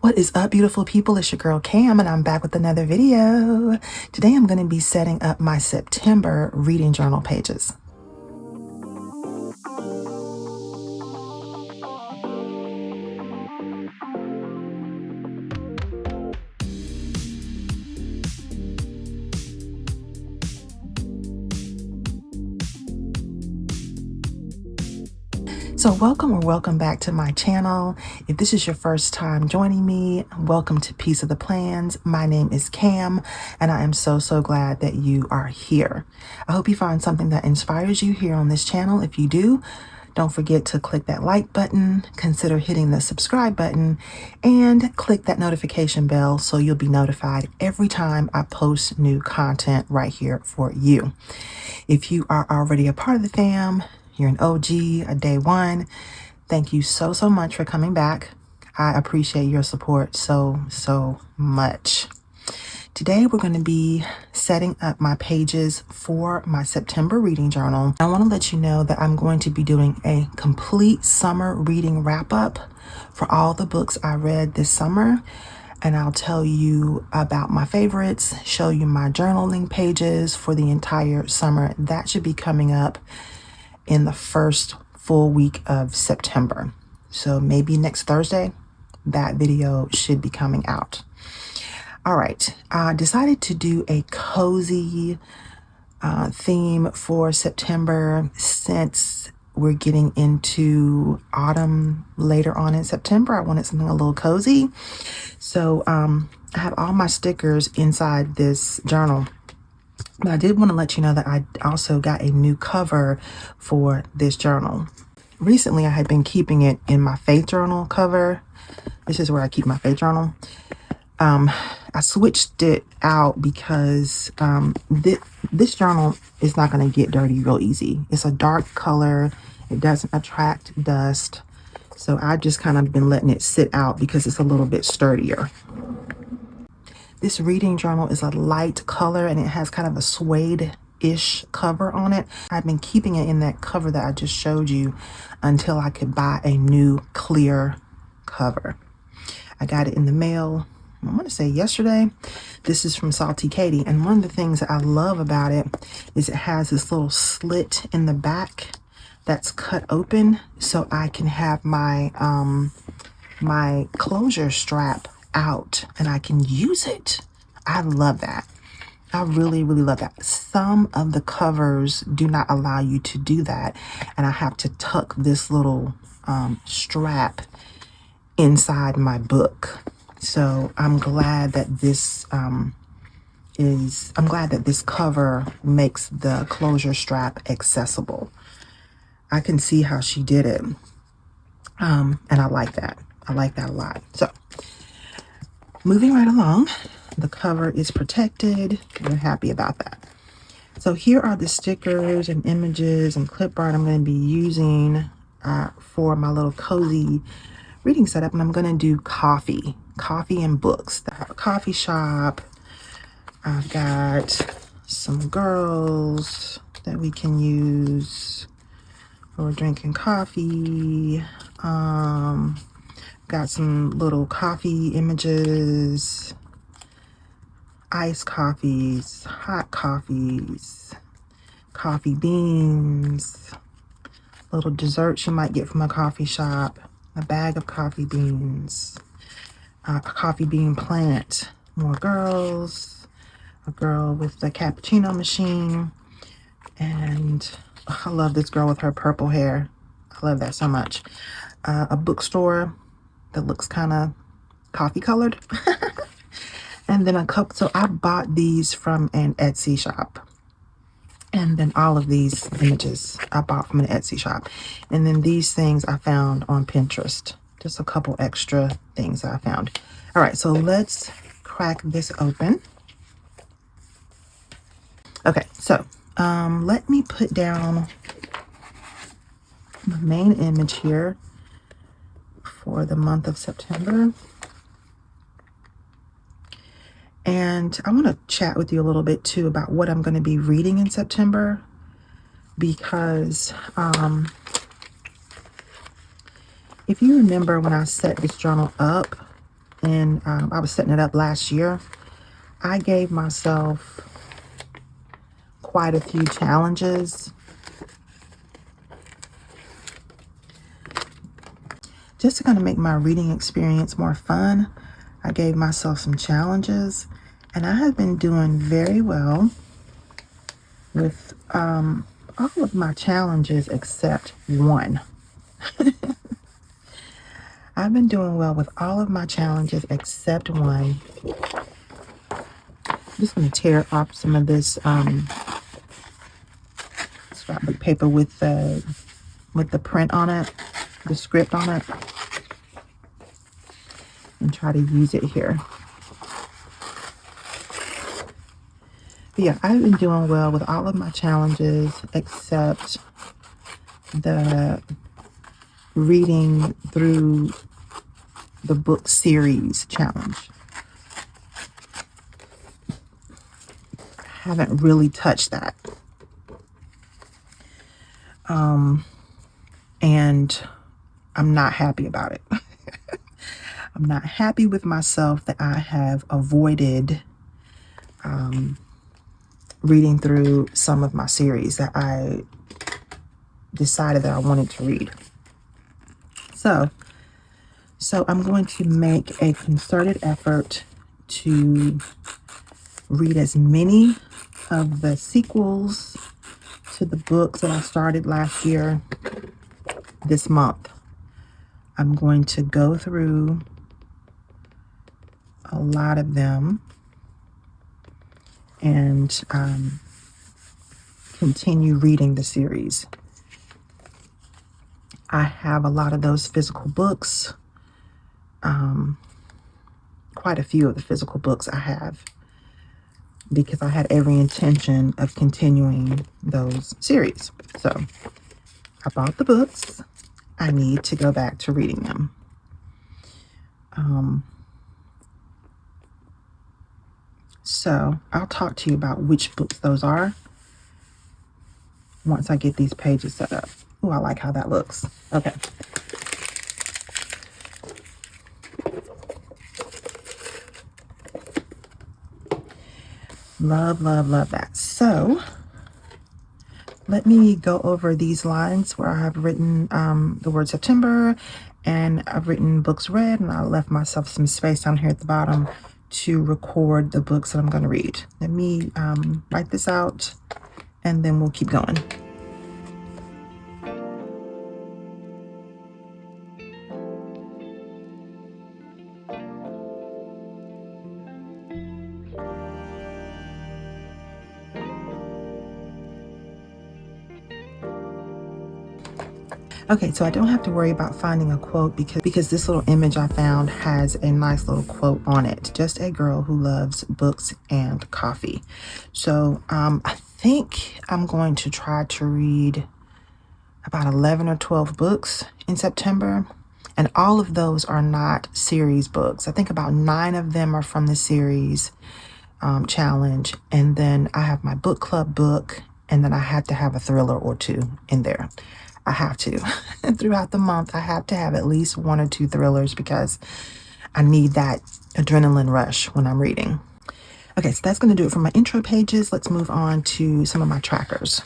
What is up, beautiful people? It's your girl Cam, and I'm back with another video. Today I'm going to be setting up my September reading journal pages. So welcome back to my channel. If this is your first time joining me, welcome to Piece of the Plans. My name is Cam, and I am so glad that you are here. I hope you find something that inspires you here on this channel. If you do, don't forget to click that like button, consider hitting the subscribe button, and click that notification bell so you'll be notified every time I post new content right here for you. If you are already a part of the fam, you're an OG, a day one, thank you so much for coming back. I appreciate your support so much. Today we're going to be setting up my pages for my September reading journal. I want to let you know that I'm going to be doing a complete summer reading wrap up for all the books I read this summer. And I'll tell you about my favorites, show you my journaling pages for the entire summer. That should be coming up in the first full week of September. So maybe next Thursday, that video should be coming out. All right, I decided to do a cozy theme for September since we're getting into autumn later on in September. I wanted something a little cozy. So I have all my stickers inside this journal. But I did want to let you know that I also got a new cover for this journal. Recently, I had been keeping it in my faith journal cover. This is where I keep my faith journal. I switched it out because this journal is not going to get dirty real easy. It's a dark color. It doesn't attract dust. So I just kind of been letting it sit out because it's a little bit sturdier. This reading journal is a light color and it has kind of a suede-ish cover on it. I've been keeping it in that cover that I just showed you until I could buy a new clear cover. I got it in the mail, I want to say yesterday. This is from Salty Katie, and one of the things that I love about it is it has this little slit in the back that's cut open so I can have my my closure strap out and I can use it. I love that. I really love that. Some of the covers do not allow you to do that, and I have to tuck this little strap inside my book. So I'm glad that this cover makes the closure strap accessible. I can see how she did it, and I like that. I like that a lot. So moving right along, the cover is protected. We're happy about that. So here are the stickers and images and clip art I'm going to be using for my little cozy reading setup. And I'm going to do coffee and books. I have a coffee shop. I've got some girls that we can use for drinking coffee. Got some little coffee images, iced coffees, hot coffees, coffee beans, little desserts you might get from a coffee shop, a bag of coffee beans, a coffee bean plant, more girls, a girl with the cappuccino machine, and I love this girl with her purple hair. I love that so much. A bookstore that looks kind of coffee colored. And then a cup. So I bought these from an Etsy shop. And then all of these images I bought from an Etsy shop. And then these things I found on Pinterest. Just a couple extra things I found. All right, so let's crack this open. Okay, so let me put down the main image here for the month of September. And I want to chat with you a little bit too about what I'm going to be reading in September, because if you remember when I set this journal up in, I was setting it up last year. I gave myself quite a few challenges just to kind of make my reading experience more fun. I gave myself some challenges, and I have been doing very well with all of my challenges except one. I've been doing well with all of my challenges except one. I'm just going to tear off some of this scrapbook paper with the print on it, the script on it, and try to use it here. But yeah, I've been doing well with all of my challenges except the reading through the book series challenge. I haven't really touched that. And I'm not happy about it. I'm not happy with myself that I have avoided reading through some of my series that I decided that I wanted to read. So I'm going to make a concerted effort to read as many of the sequels to the books that I started last year this month. I'm going to go through a lot of them and continue reading the series. I have a lot of those physical books. Quite a few of the physical books I have, because I had every intention of continuing those series. So I bought the books. I need to go back to reading them. So I'll talk to you about which books those are once I get these pages set up. Oh, I like how that looks. Okay. Love, love, love that. So let me go over these lines where I have written the word September, and I've written books read, and I left myself some space down here at the bottom to record the books that I'm going to read. Let me write this out, and then we'll keep going. Okay, so I don't have to worry about finding a quote because this little image I found has a nice little quote on it. Just a girl who loves books and coffee. So I think I'm going to try to read about 11 or 12 books in September. And all of those are not series books. I think about 9 of them are from the series challenge. And then I have my book club book. And then I have to have a thriller or 2 in there. I have to. Throughout the month, I have to have at least 1 or 2 thrillers because I need that adrenaline rush when I'm reading. Okay, so that's going to do it for my intro pages. Let's move on to some of my trackers.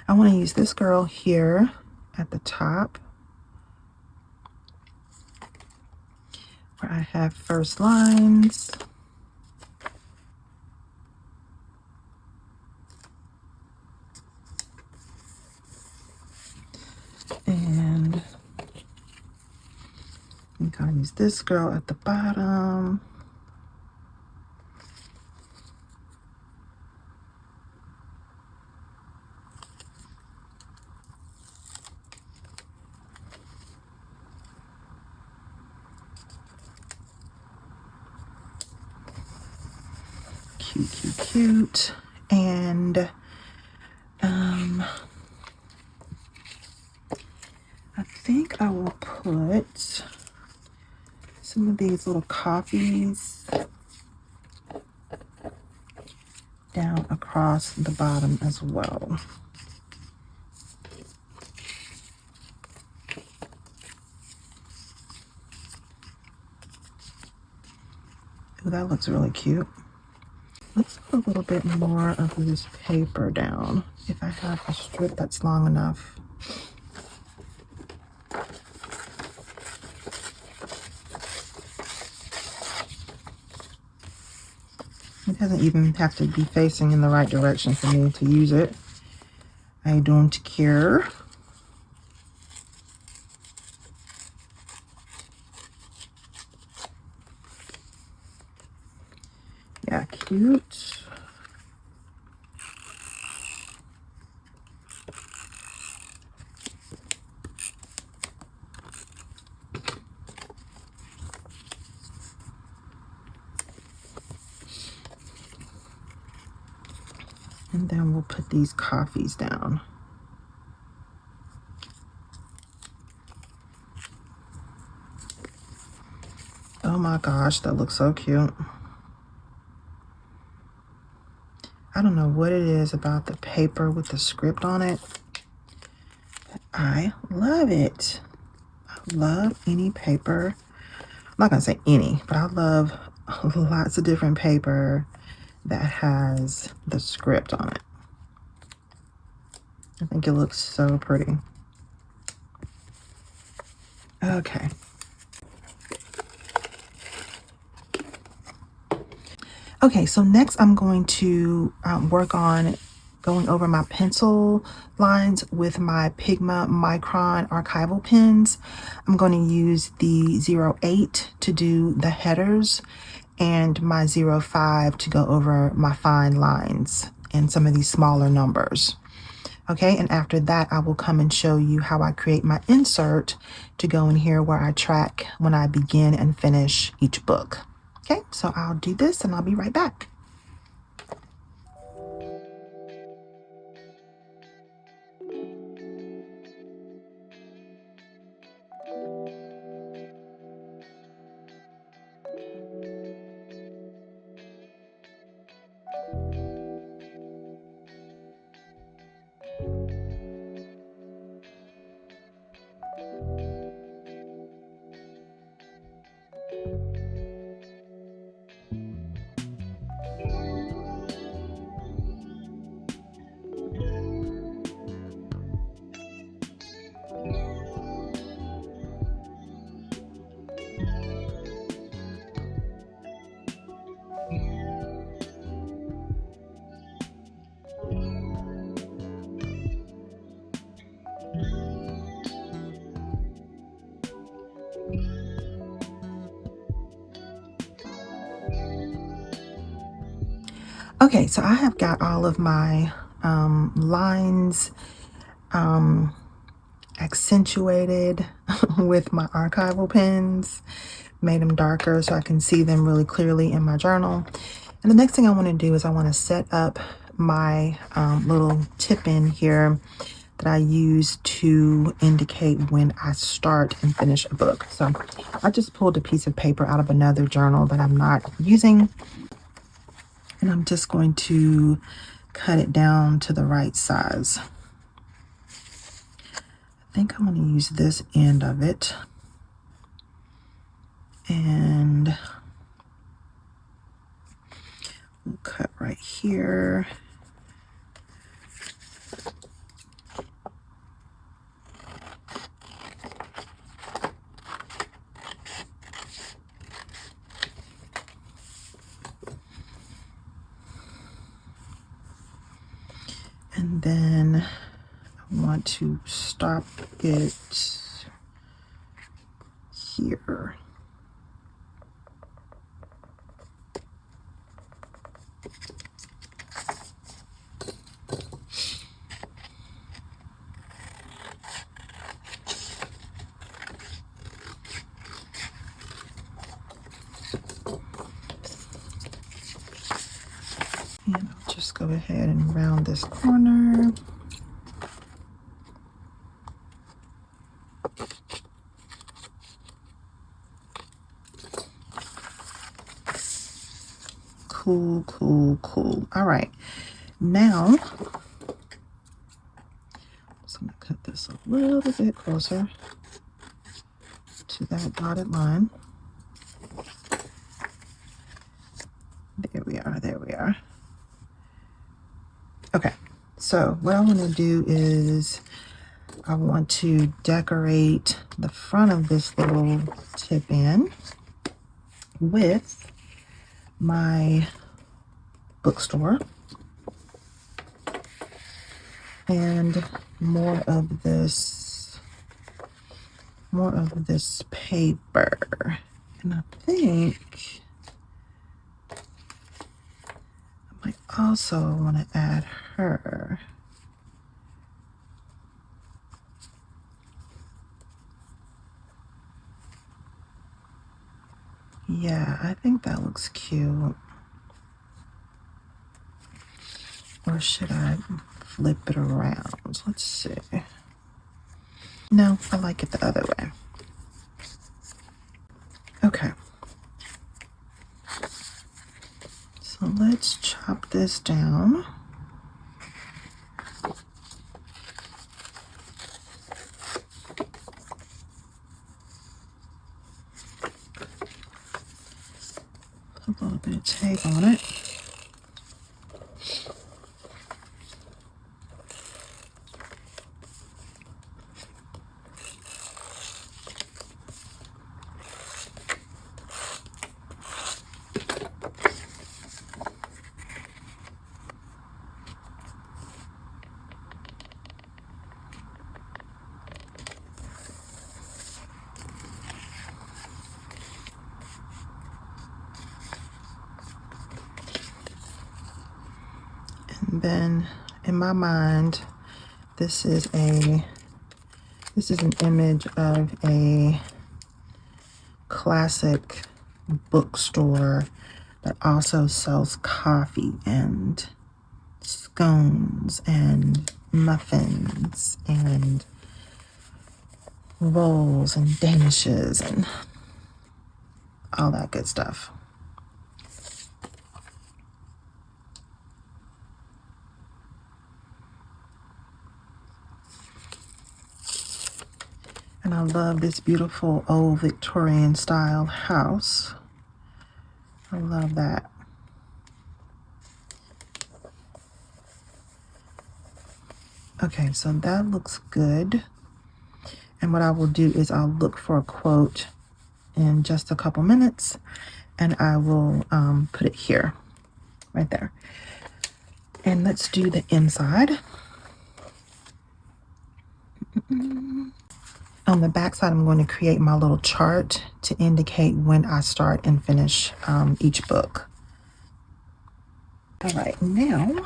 I want to use this girl here at the top where I have first lines. And I'm going to use this girl at the bottom. Cute, cute, cute. And I think I will put some of these little coffees down across the bottom as well. Ooh, that looks really cute. Let's put a little bit more of this paper down. If I have a strip that's long enough. It doesn't even have to be facing in the right direction for me to use it. I don't care. Yeah, cute. And then we'll put these coffees down. Oh my gosh, that looks so cute. I don't know what it is about the paper with the script on it. I love it. I love any paper. I'm not gonna say any, but I love lots of different paper that has the script on it. I think it looks so pretty. Okay. Okay, so next I'm going to work on going over my pencil lines with my Pigma Micron archival pens. I'm going to use the 08 to do the headers and my 05 to go over my fine lines and some of these smaller numbers. Okay, and after that, I will come and show you how I create my insert to go in here where I track when I begin and finish each book. Okay, so I'll do this and I'll be right back. Okay, so I have got all of my lines accentuated with my archival pens, made them darker so I can see them really clearly in my journal. And the next thing I want to do is I want to set up my little tip in here that I use to indicate when I start and finish a book. So I just pulled a piece of paper out of another journal that I'm not using, and I'm just going to cut it down to the right size. I think I'm going to use this end of it, and we'll cut right here. And then I want to stop it here. And I'll just go ahead and round this corner. Cool, cool, cool. All right. Now, so I'm going to cut this a little bit closer to that dotted line. are, there we are. Okay, so what I want to do is I want to decorate the front of this little tip-in with my bookstore and more of this paper. And I think I might also want to add her. Yeah, I think that looks cute. Or should I flip it around? Let's see. No, I like it the other way. Okay. So let's chop this down. Put a little bit of tape on it. And then in my mind, this is an image of a classic bookstore that also sells coffee and scones and muffins and rolls and danishes and all that good stuff. And I love this beautiful old Victorian style house. I love that. Okay, so that looks good. And what I will do is I'll look for a quote in just a couple minutes and I will put it here, right there. And let's do the inside. On the back side, I'm going to create my little chart to indicate when I start and finish each book. All right, now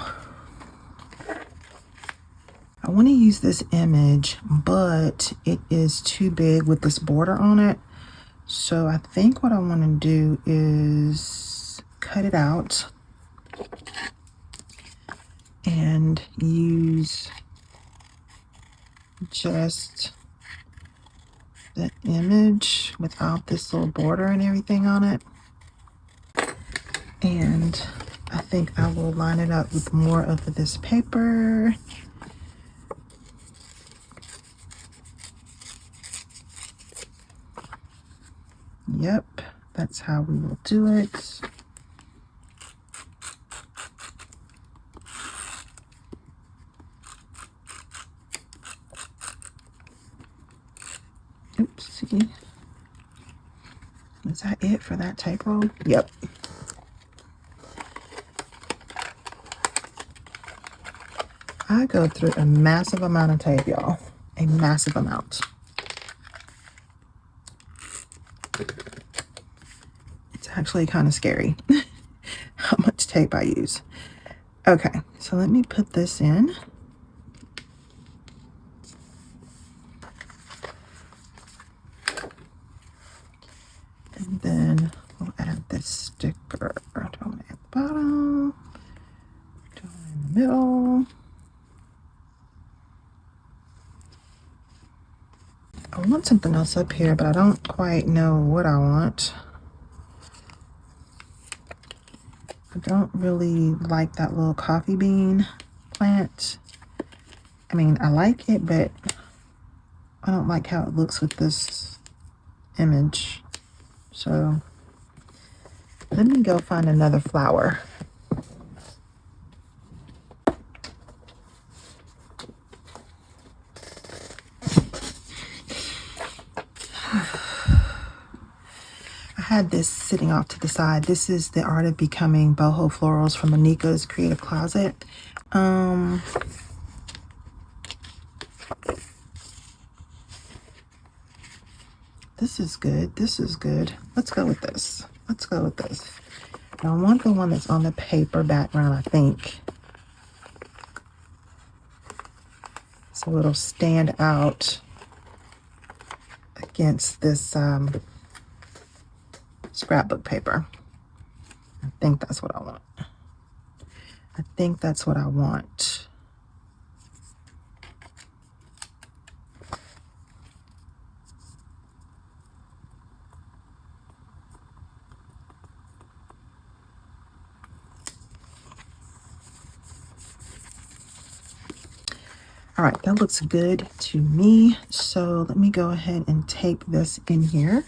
I want to use this image, but it is too big with this border on it. So I think what I want to do is cut it out and use just the image without this little border and everything on it. And I think I will line it up with more of this paper. Yep, that's how we will do it. Oopsie. Is that it for that tape roll? Yep. I go through a massive amount of tape, y'all. A massive amount. It's actually kind of scary how much tape I use. Okay, so let me put this in. And then we'll add this sticker. Do I want to add the bottom? Do I want in the middle? I want something else up here, but I don't quite know what I want. I don't really like that little coffee bean plant. I mean, I like it, but I don't like how it looks with this image. So let me go find another flower had this sitting off to the side. This is The Art of Becoming Boho Florals from Anika's Creative Closet. This is good. This is good. Let's go with this. Let's go with this. Now, I want the one that's on the paper background, I think. So it'll stand out against this scrapbook paper. I think that's what I want. I think that's what I want. All right, that looks good to me. So let me go ahead and tape this in here.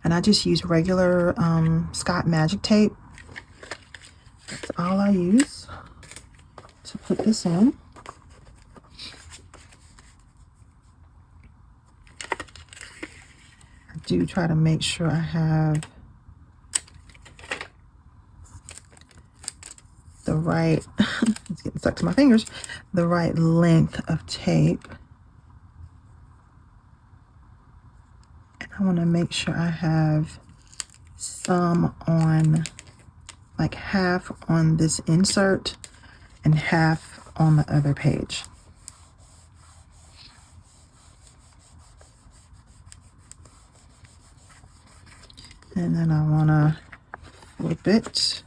And I just use regular Scott Magic tape. That's all I use to put this in. I do try to make sure I have the right, it's getting stuck to my fingers, the right length of tape. And I want to make sure I have some on, like half on this insert and half on the other page. And then I want to flip it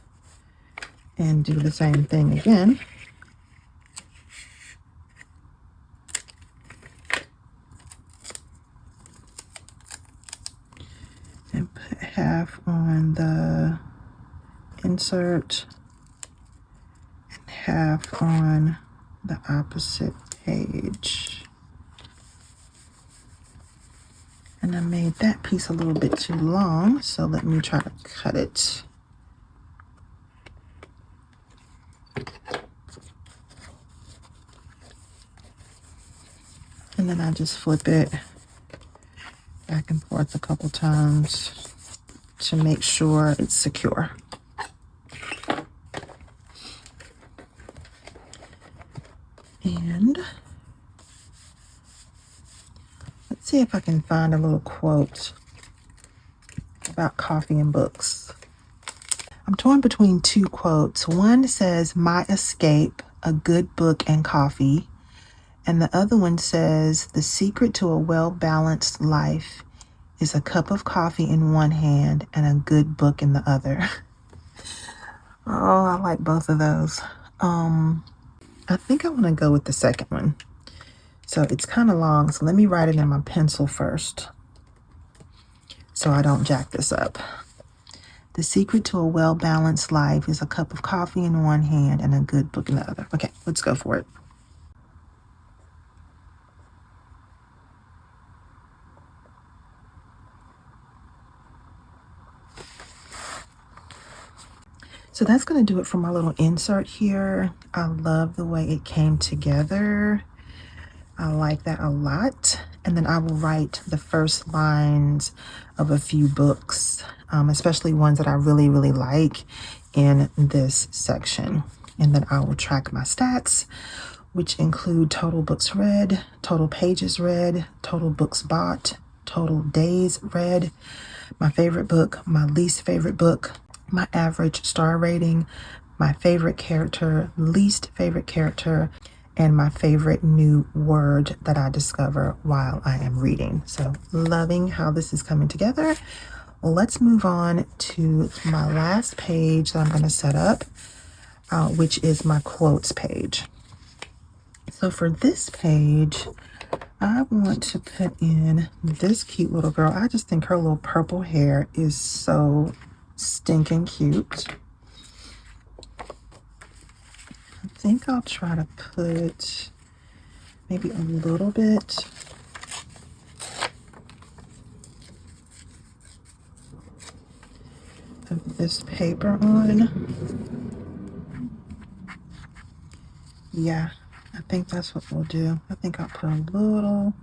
and do the same thing again. And put half on the insert and half on the opposite page. And I made that piece a little bit too long, so let me try to cut it. And then I just flip it back and forth a couple times to make sure it's secure. And let's see if I can find a little quote about coffee and books. I'm torn between two quotes. One says, "My escape, a good book and coffee." And the other one says, "The secret to a well-balanced life is a cup of coffee in one hand and a good book in the other." Oh, I like both of those. I think I want to go with the second one. So it's kind of long, so let me write it in my pencil first so I don't jack this up. The secret to a well-balanced life is a cup of coffee in one hand and a good book in the other. Okay, let's go for it. So that's going to do it for my little insert here. I love the way it came together. I like that a lot. And then I will write the first lines of a few books, especially ones that I really, really like in this section. And then I will track my stats, which include total books read, total pages read, total books bought, total days read, my favorite book, my least favorite book, my average star rating, my favorite character, least favorite character, and my favorite new word that I discover while I am reading. So loving how this is coming together. Let's move on to my last page that I'm going to set up, which is my quotes page. So for this page, I want to put in this cute little girl. I just think her little purple hair is so stinking cute. I think I'll try to put maybe a little bit of this paper on. Yeah, I think that's what we'll do. I think I'll put a little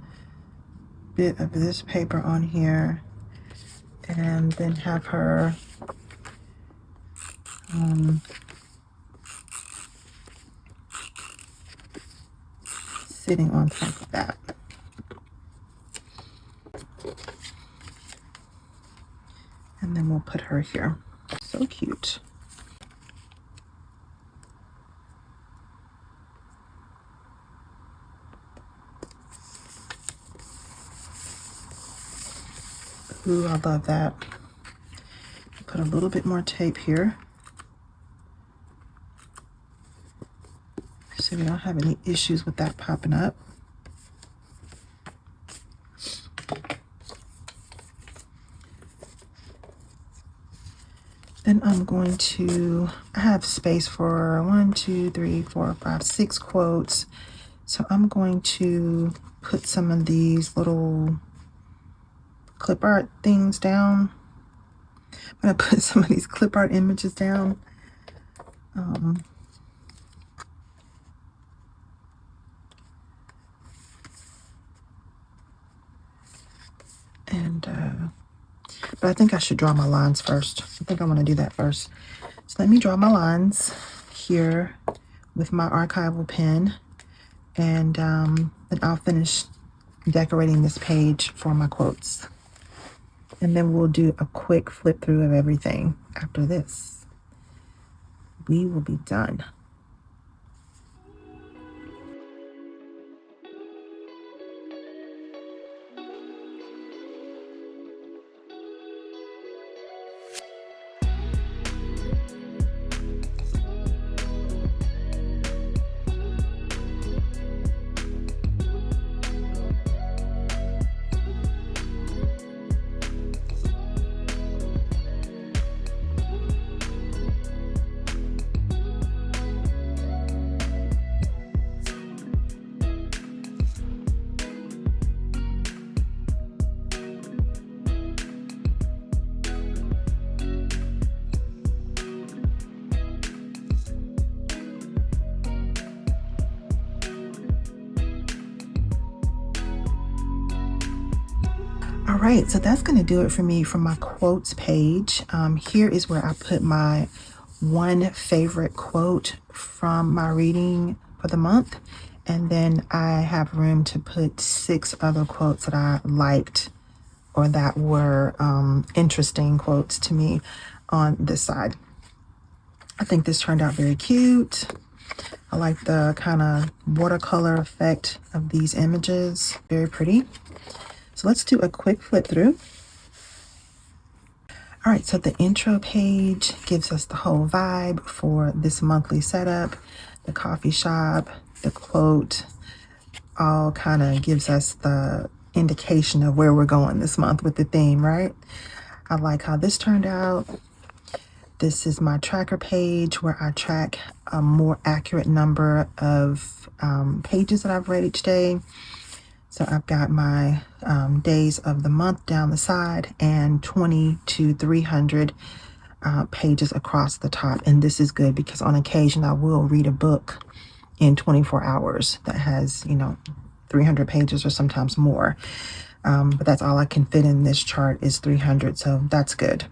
bit of this paper on here and then have her sitting on top of that. And then we'll put her here. So cute. Ooh, I love that. Put a little bit more tape here, so we don't have any issues with that popping up. Then I'm going to, I have space for 1, 2, 3, 4, 5, 6 quotes. So I'm going to put some of these little clip art things down. I'm going to put some of these clip art images down. But I think I should draw my lines first. I think I want to do that first. So let me draw my lines here with my archival pen, and then I'll finish decorating this page for my quotes. And then we'll do a quick flip through of everything after this. We will be done. All right, so that's going to do it for me from my quotes page. Here is where I put my one favorite quote from my reading for the month. And then I have room to put 6 other quotes that I liked or that were interesting quotes to me on this side. I think this turned out very cute. I like the kind of watercolor effect of these images. Very pretty. So let's do a quick flip through. All right, so the intro page gives us the whole vibe for this monthly setup. The coffee shop, the quote, all kind of gives us the indication of where we're going this month with the theme, right? I like how this turned out. This is my tracker page where I track a more accurate number of pages that I've read each day. So I've got my days of the month down the side and 20 to 300 pages across the top. And this is good because on occasion I will read a book in 24 hours that has, 300 pages or sometimes more. But that's all I can fit in this chart is 300. So that's good.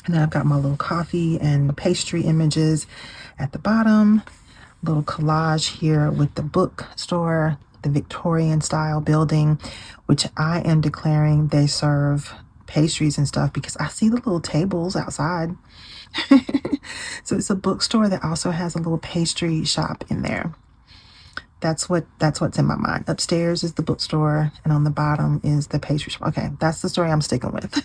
And then I've got my little coffee and pastry images at the bottom. Little collage here with the bookstore, the Victorian style building, which I am declaring they serve pastries and stuff because I see the little tables outside. So it's a bookstore that also has a little pastry shop in there. That's what's in my mind. Upstairs is the bookstore and on the bottom is the pastry shop. Okay, that's the story I'm sticking with.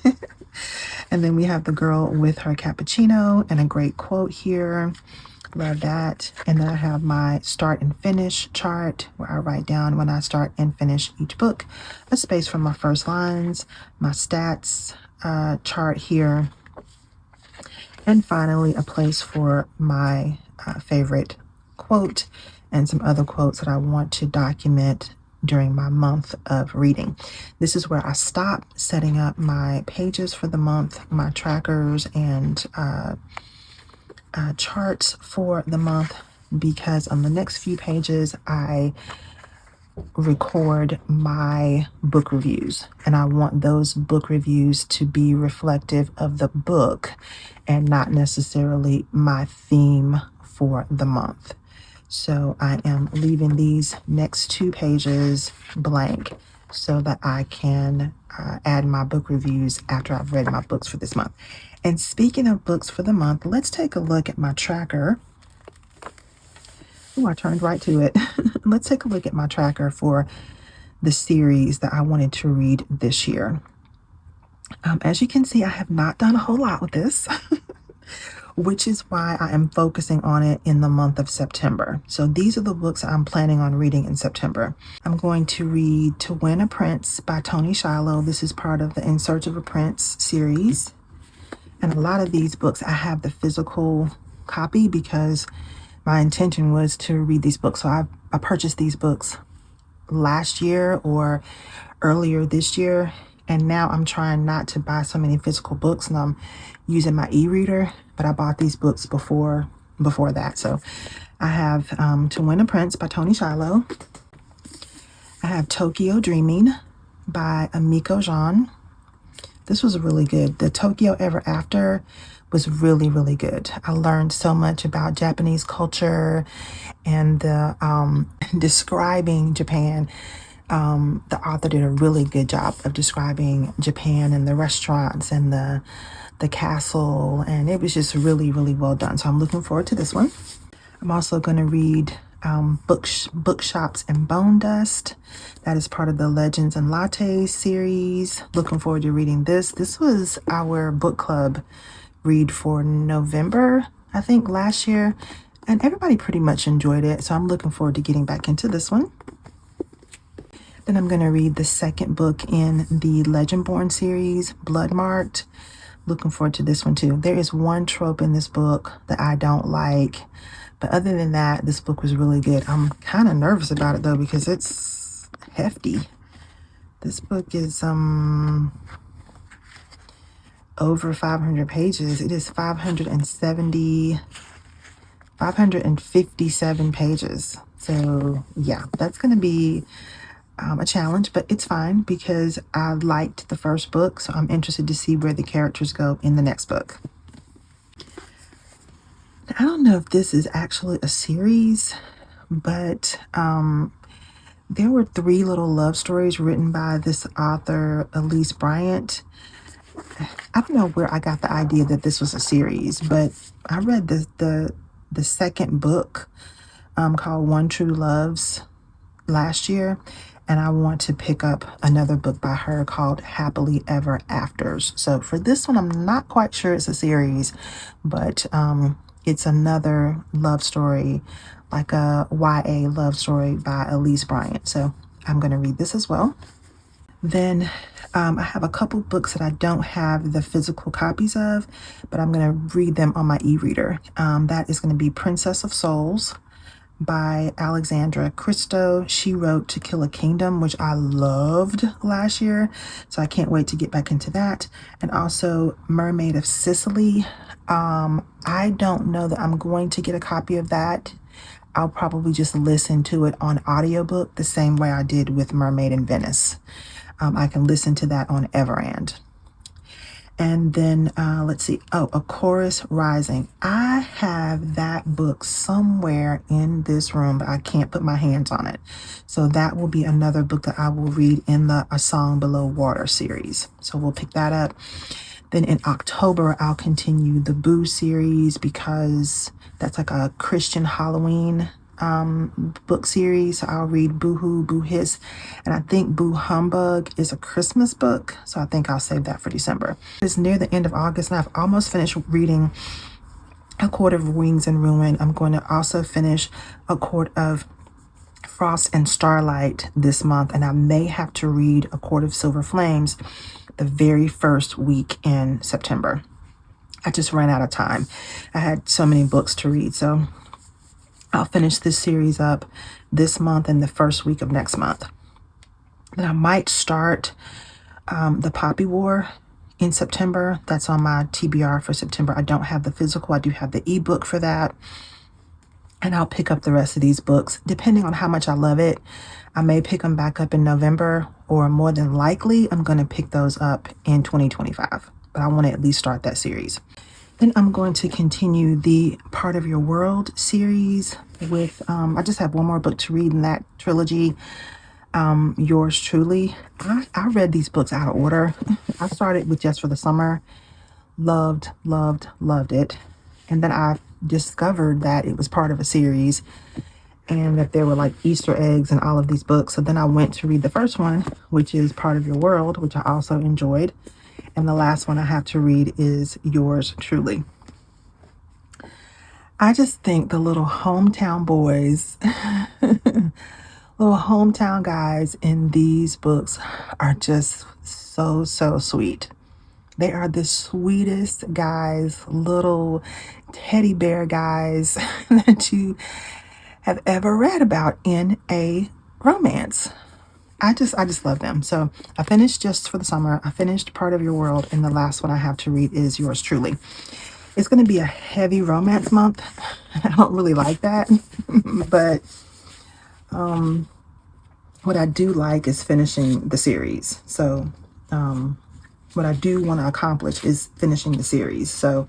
And then we have the girl with her cappuccino and a great quote here. Love that. And then I have my start and finish chart where I write down when I start and finish each book, a space for my first lines, my stats chart here, and finally a place for my favorite quote and some other quotes that I want to document during my month of reading. This is where I stop setting up my pages for the month, my trackers and charts for the month, because on the next few pages I record my book reviews, and I want those book reviews to be reflective of the book and not necessarily my theme for the month. So I am leaving these next 2 pages blank so that I can add my book reviews after I've read my books for this month. And speaking of books for the month, let's take a look at my tracker. Oh, I turned right to it. Let's take a look at my tracker for the series that I wanted to read this year. As you can see, I have not done a whole lot with this, which is why I am focusing on it in the month of September. So these are the books I'm planning on reading in September. I'm going to read To Win a Prince by Tony Shiloh. This is part of the In Search of a Prince series. And a lot of these books, I have the physical copy because my intention was to read these books. So I purchased these books last year or earlier this year, and now I'm trying not to buy so many physical books, and I'm using my e-reader, but I bought these books before that. So I have To Win a Prince by Tony Shiloh. I have Tokyo Dreaming by Amiko Jean. This was really good. The Tokyo Ever After was really, really good. I learned so much about Japanese culture and the describing Japan. The author did a really good job of describing Japan and the restaurants and the castle, and it was just really, really well done. So I'm looking forward to this one. I'm also going to read Bookshops and Bone Dust. That is part of the Legends and Latte series. Looking forward to reading this. This was our book club read for November, I think, last year, and everybody pretty much enjoyed it. So I'm looking forward to getting back into this one. Then I'm going to read the second book in the Legendborn series, Bloodmarked. Looking forward to this one too. There is one trope in this book that I don't like, but other than that, this book was really good. I'm kind of nervous about it though because it's hefty. This book is over 500 pages. It is 557 pages. So yeah, that's going to be a challenge, but it's fine because I liked the first book, so I'm interested to see where the characters go in the next book. I don't know if this is actually a series, but there were 3 little love stories written by this author, Elise Bryant. I don't know where I got the idea that this was a series, but I read the second book called One True Loves last year, and I want to pick up another book by her called Happily Ever Afters. So for this one, I'm not quite sure it's a series, but it's another love story, like a YA love story by Elise Bryant. So I'm going to read this as well. Then I have a couple books that I don't have the physical copies of, but I'm going to read them on my e-reader. That is going to be Princess of Souls by Alexandra Christo. She wrote To Kill a Kingdom, which I loved last year, so I can't wait to get back into that. And also Mermaid of Sicily. I don't know that I'm going to get a copy of that. I'll probably just listen to it on audiobook the same way I did with Mermaid in Venice. I can listen to that on Everand. And then let's see. Oh, A Chorus Rising. I have that book somewhere in this room, but I can't put my hands on it. So that will be another book that I will read in the A Song Below Water series. So we'll pick that up. Then in October, I'll continue the Boo series because that's like a Christian Halloween book series. So I'll read Boo Hoo, Boo Hiss, and I think Boo Humbug is a Christmas book, so I think I'll save that for December. It's near the end of August, and I've almost finished reading A Court of Wings and Ruin. I'm going to also finish A Court of Frost and Starlight this month, and I may have to read A Court of Silver Flames the very first week in September. I just ran out of time. I had so many books to read, so I'll finish this series up this month and the first week of next month. Then I might start The Poppy War in September. That's on my TBR for September. I don't have the physical. I do have the ebook for that. and I'll pick up the rest of these books depending on how much I love it. I may pick them back up in November, or more than likely I'm going to pick those up in 2025, but I want to at least start that series. Then I'm going to continue the Part of Your World series with, I just have one more book to read in that trilogy, Yours Truly. I read these books out of order. I started with Just for the Summer, loved it. And then I discovered that it was part of a series and that there were like Easter eggs in all of these books. So then I went to read the first one, which is Part of Your World, which I also enjoyed. And the last one I have to read is Yours Truly. I just think the little hometown boys, little hometown guys in these books are just so sweet. They are the sweetest guys, little teddy bear guys that you have ever read about in a romance. I just love them. So I finished Just for the Summer. I finished Part of Your World. And the last one I have to read is Yours Truly. It's going to be a heavy romance month. I don't really like that. But what I do like is finishing the series. So what I do want to accomplish is finishing the series. So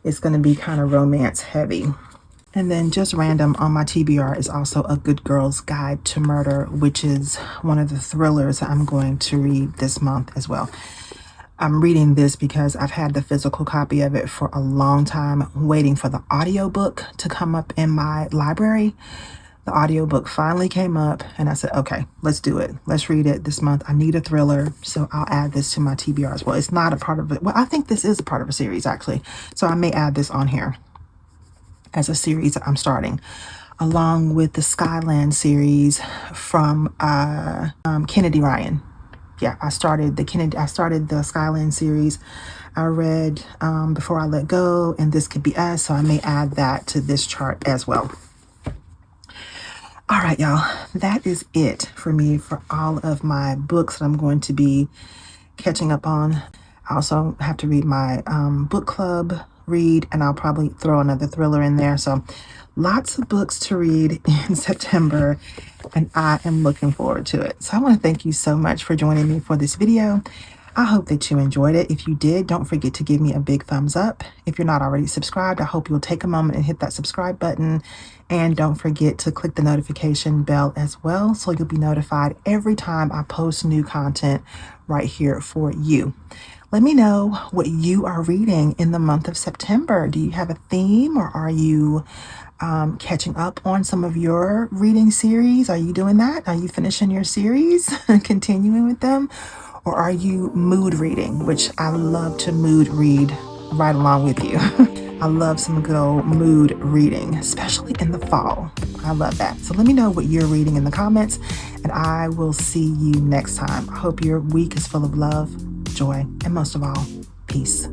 it's going to be kind of romance heavy. And then just random on my TBR is also A Good Girl's Guide to Murder, which is one of the thrillers I'm going to read this month as well. I'm reading this because I've had the physical copy of it for a long time, waiting for the audiobook to come up in my library. The audiobook finally came up and I said, okay, let's do it. Let's read it this month. I need a thriller, so I'll add this to my TBR as well. It's not a part of it. Well, I think this is a part of a series actually. So I may add this on here as a series that I'm starting, along with the Skyland series from Kennedy Ryan. Yeah, I started the Skyland series. I read Before I Let Go and This Could Be Us, so I may add that to this chart as well. All right, y'all, that is it for me for all of my books that I'm going to be catching up on. I also have to read my book club read, and I'll probably throw another thriller in there. So lots of books to read in September, and I am looking forward to it. So I want to thank you so much for joining me for this video. I hope that you enjoyed it. If you did, don't forget to give me a big thumbs up. If you're not already subscribed, I hope you'll take a moment and hit that subscribe button. And don't forget to click the notification bell as well, so you'll be notified every time I post new content right here for you. Let me know what you are reading in the month of September. Do you have a theme, or are you catching up on some of your reading series? Are you doing that? Are you finishing your series and continuing with them? Or are you mood reading, which I love to mood read right along with you. I love some good old mood reading, especially in the fall. I love that. So let me know what you're reading in the comments, and I will see you next time. I hope your week is full of love, joy, and most of all, peace.